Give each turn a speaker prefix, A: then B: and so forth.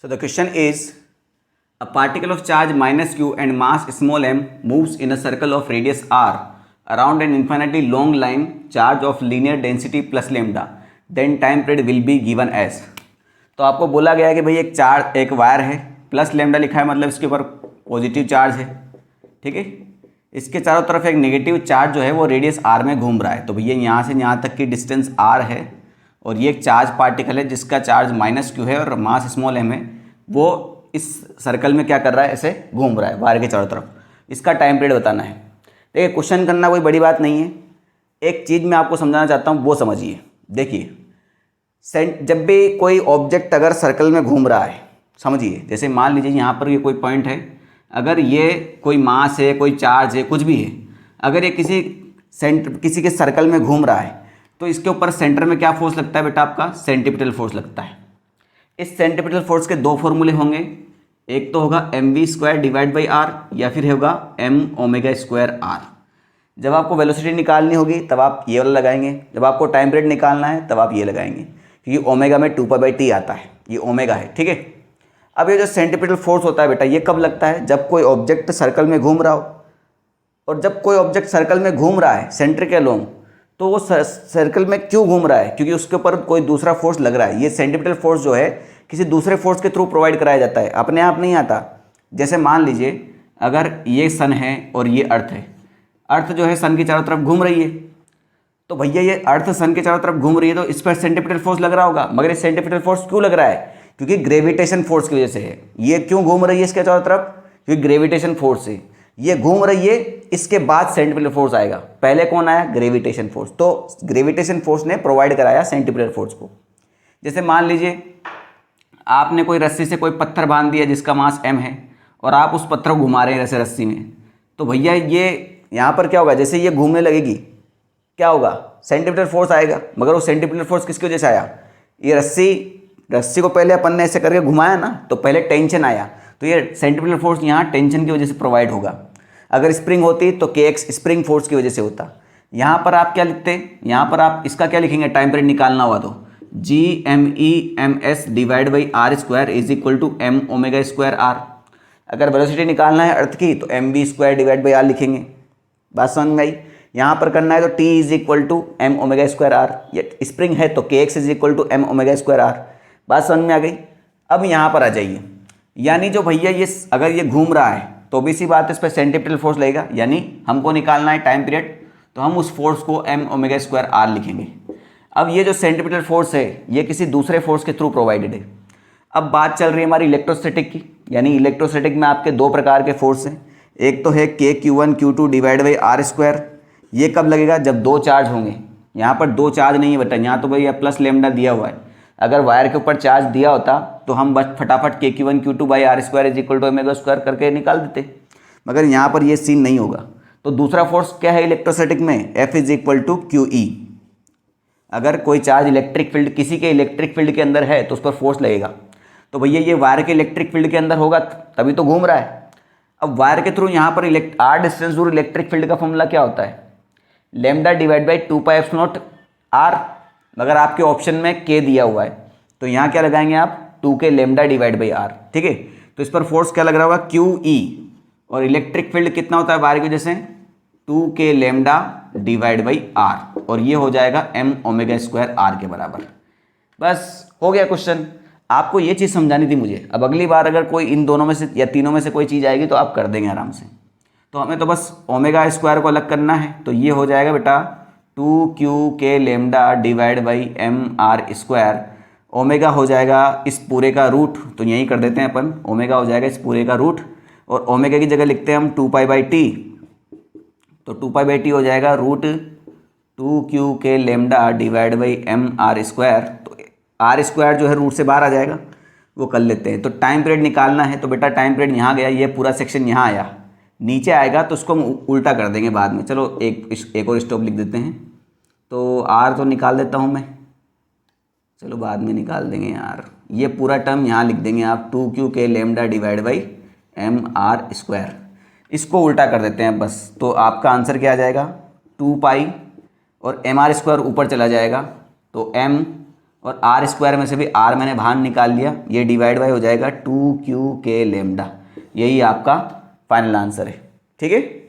A: So the question is, a particle of charge minus q and mass small m moves in a circle of radius r around an infinitely long line charge of linear density plus lambda, then time period will be given as। तो आपको बोला गया है कि भाई एक wire है, plus lambda लिखा है, मतलब इसके ऊपर पॉजिटिव चार्ज है, ठीक है। इसके चारों तरफ एक नेगेटिव चार्ज जो है वो रेडियस आर में घूम रहा है। तो भैया यहाँ से यहाँ तक की डिस्टेंस आर है और ये एक चार्ज पार्टिकल है जिसका चार्ज माइनस क्यू है और मास स्मॉल एम है, वो इस सर्कल में क्या कर रहा है, ऐसे घूम रहा है वायर के चारों तरफ। इसका टाइम पीरियड बताना है। देखिए क्वेश्चन करना कोई बड़ी बात नहीं है, एक चीज़ मैं आपको समझाना चाहता हूँ, वो समझिए। देखिए जब भी कोई ऑब्जेक्ट अगर सर्कल में घूम रहा है, समझिए, जैसे मान लीजिए यहाँ पर ये कोई पॉइंट है, अगर ये कोई मास है, कोई चार्ज है, कुछ भी है, अगर ये किसी के सर्कल में घूम रहा है तो इसके ऊपर सेंटर में क्या फोर्स लगता है बेटा, आपका सेंटीपिटल फोर्स लगता है। इस सेंटीपिटल फोर्स के दो फॉर्मूले होंगे, एक तो होगा mv² डिवाइड बाई आर या फिर होगा m⍵² r। जब आपको वेलोसिटी निकालनी होगी तब आप ये वाला लगाएंगे, जब आपको टाइम पीरियड निकालना है तब आप ये लगाएंगे, क्योंकि ओमेगा में 2π/t आता है, ये ओमेगा है, ठीक है। अब ये जो सेंटीपिटल फोर्स होता है बेटा, ये कब लगता है, जब कोई ऑब्जेक्ट सर्कल में घूम रहा हो। और जब कोई ऑब्जेक्ट सर्कल में घूम रहा है सेंटर के अलोंग, तो वो सर्कल में क्यों घूम रहा है, क्योंकि उसके ऊपर कोई दूसरा फोर्स लग रहा है। ये सेंटीपिटल फोर्स जो है किसी दूसरे फोर्स के थ्रू प्रोवाइड कराया जाता है, अपने आप नहीं आता। जैसे मान लीजिए अगर ये सन है और ये अर्थ है, अर्थ जो है सन की चारों तरफ घूम रही है, तो भैया ये अर्थ सन के चारों तरफ घूम रही है तो इस पर सेंटीपिटल फोर्स लग रहा होगा। मगर ये सेंटीपिटल फोर्स क्यों लग रहा है, क्योंकि ग्रेविटेशन फोर्स की वजह से है। ये क्यों घूम रही है इसके चारों तरफ, क्योंकि ग्रेविटेशन फोर्स से ये घूम रही है। इसके बाद सेंटीपिटल फोर्स आएगा, पहले कौन आया, ग्रेविटेशन फोर्स। तो ग्रेविटेशन फोर्स ने प्रोवाइड कराया सेंटीपिटल फोर्स को। जैसे मान लीजिए आपने कोई रस्सी से कोई पत्थर बांध दिया जिसका मास m है और आप उस पत्थर को घुमा रहे हैं ऐसे रस्सी में, तो भैया ये यहाँ पर क्या होगा, जैसे ये घूमने लगेगी क्या होगा, सेंटीपिटल फोर्स आएगा। मगर वो सेंटीपिटल फोर्स किसकी वजह से आया, ये रस्सी को पहले अपन ने ऐसे करके घुमाया ना, तो पहले टेंशन आया, तो ये सेंटीपिटल फोर्स यहाँ टेंशन की वजह से प्रोवाइड होगा। अगर स्प्रिंग होती तो kx स्प्रिंग फोर्स की वजह से होता। यहाँ पर आप क्या लिखते हैं, यहाँ पर आप इसका क्या लिखेंगे, टाइम पीरियड निकालना हुआ तो Gm⍵ divide by r² is equal to m⍵² r। अगर वेलोसिटी निकालना है अर्थ की तो mv² डिवाइड बाई r लिखेंगे। बात समझ में आई। यहाँ पर करना है तो t is equal to m⍵² r, ये स्प्रिंग है तो kx is equal to m⍵² r। बात समझ में आ गई। अब यहाँ पर आ जाइए, यानी जो भैया ये अगर ये घूम रहा है तो भी सी बात है, इस पर सेंटीपिटल फोर्स लगेगा, यानी हमको निकालना है टाइम पीरियड, तो हम उस फोर्स को m⍵² r लिखेंगे। अब ये जो सेंटीपिटल फोर्स है ये किसी दूसरे फोर्स के थ्रू प्रोवाइडेड है। अब बात चल रही है हमारी इलेक्ट्रोस्टैटिक की, यानी इलेक्ट्रोस्टैटिक में आपके दो प्रकार के फोर्स हैं, एक तो है kq1 q2 divide by r²। ये कब लगेगा, जब दो चार्ज होंगे। यहाँ पर दो चार्ज नहीं है बेटा, यहाँ तो भैया प्लस लेमडा दिया हुआ है। अगर वायर के ऊपर चार्ज दिया होता तो हम बस फटाफट kq1 q2 by r² is equal to m² करके निकाल देते, मगर यहाँ पर ये सीन नहीं होगा। तो दूसरा फोर्स क्या है इलेक्ट्रोस्टैटिक में, F is equal to QE। अगर कोई चार्ज इलेक्ट्रिक फील्ड, किसी के इलेक्ट्रिक फील्ड के अंदर है तो उस पर फोर्स लगेगा, तो भैया ये वायर के इलेक्ट्रिक फील्ड के अंदर होगा तभी तो घूम रहा है। अब वायर के थ्रू यहाँ पर r डिस्टेंस दूर इलेक्ट्रिक फील्ड का फॉर्मूला क्या होता है, लैम्डा डिवाइड बाई 2πε0 r। मगर आपके ऑप्शन में k दिया हुआ है तो यहाँ क्या लगाएंगे आप, 2k lambda divide by r, ठीक है। तो इस पर फोर्स क्या लग रहा होगा, QE, और इलेक्ट्रिक फील्ड कितना होता है वायर की वजह से, 2k lambda divide by r, और ये हो जाएगा m⍵² r के बराबर। बस हो गया क्वेश्चन। आपको ये चीज़ समझानी थी मुझे। अब अगली बार अगर कोई इन दोनों में से या तीनों में से कोई चीज़ आएगी तो आप कर देंगे आराम से। तो हमें तो बस ω² को अलग करना है, तो ये हो जाएगा बेटा 2q lambda divide by mr²। Omega हो जाएगा इस पूरे का रूट, तो यही कर देते हैं अपन, ओमेगा हो जाएगा इस पूरे का रूट, और ओमेगा की जगह लिखते हैं हम 2π/t, तो 2π/t हो जाएगा root 2q lambda divide by mr²। तो r² जो है रूट से बाहर आ जाएगा, वो कर लेते हैं। तो टाइम पीरियड निकालना है तो बेटा टाइम पीरियड यहाँ गया, ये पूरा सेक्शन यहाँ आया, नीचे आएगा तो उसको हम उल्टा कर देंगे बाद में। चलो एक और स्टॉप लिख देते हैं, तो r तो निकाल देता हूँ मैं, चलो बाद में निकाल देंगे यार। ये पूरा टर्म यहाँ लिख देंगे आप, 2q lambda divide by mr²। इसको उल्टा कर देते हैं बस, तो आपका आंसर क्या आ जाएगा, 2π और mr² ऊपर चला जाएगा, तो m और आर स्क्वायर में से भी आर मैंने बाहर निकाल लिया, ये डिवाइड बाय हो जाएगा 2q k लेमडा। यही आपका फाइनल आंसर है। ठीक है।